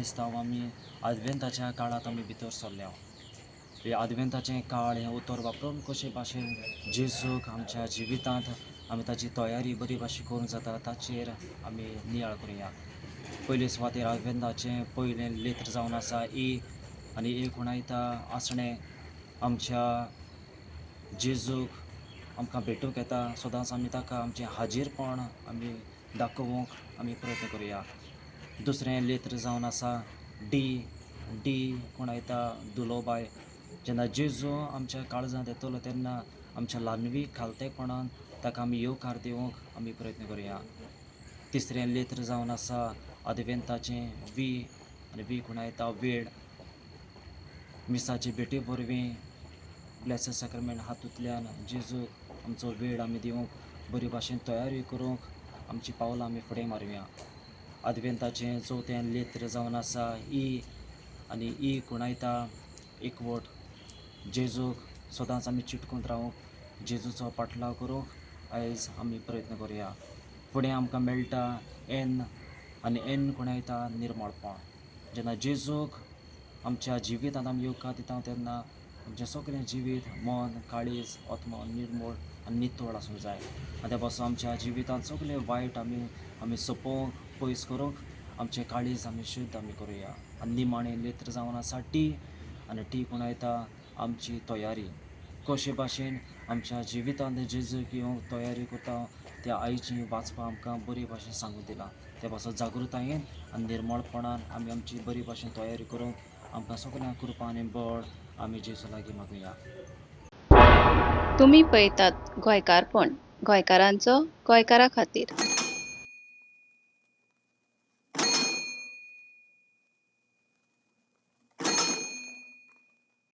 क्रायस्तांव आमी आदवेंताच्या काळांत आमी भितर सरल्या. हे आदवेंताचें काळ हें उतर वापरून कशे भाशेन जेजूक आमच्या जिवितांत आमी ताची तयारी बरी भाशेन करूंक जाता ताचेर आमी नियाळ करुया. पयले सुवातेर आदवेंताचें पयलें लेत्र जावन आसा आनी कोणायता आसणें आमच्या जेजूक आमकां भेटूंक येता. सदांच आमी ताका आमचें हाजीरपण आमी दाखोवंक आमी प्रयत्न करुया. दुसरें लेत्र जावन आसा डी कोणायता दुलोबाय. जेन्ना जेजू आमच्या काळजांत येतलो तेन्ना आमच्या ल्हानवी खालतेपणान ताका आमी येवकार दिवंक आमी प्रयत्न करुया. तिसरें लेत्र जावन आसा आदवेंताचें आनी वी कोणायता वेळ. मिसाचे भेटे वरवीं ब्लेसड सॅक्रमेंट हातूंतल्यान जेजूक आमचो वेळ आमी दिवंक बरे भाशेन तयारी करूंक आमची पावलां आमी फुडें मारुया. आदवेंताचें चवथें लेत्र जावन आसा आनी कोणायता एकवट. जेजूक सदांच आमी चिटकून रावंक जेजूचो पाटलाव करूंक आयज आमी प्रयत्न करुया. फुडें आमकां मेळटा एन कोणायता निर्मळपण. जेन्ना जेजूक आमच्या जिवितांत आमी येवकार दिता तेन्ना आमचें सगळें जिवीत मन काळीज आत्मा निर्मळ आनी नितळ आसूंक जाय. आनी त्या पासून आमच्या जिवितांत सगळें वायट आमी सोंपोवंक पयस करूंक आमचें काळीज आमी शुद्ध आमी करुया. आनी निमाणें लेत्र जावन आसा टी कोणायता आमची तयारी. कशे भाशेन आमच्या जिवितांत जेजूक येवंक तयारी करता तें आयची वाचपां आमकां बरे भाशेन सांगून दिलां. त्या पासून जागृतायेन आनी निर्मळपणान आमी आमची बरी भाशेन तयारी करूंक आमकां सगळ्यांक कृपा आनी बळ आमी जेजू लागीं मागुया. तुमी पळयतात गोंयकारपण, गोंयकारांचो गोंयकारा खातीर.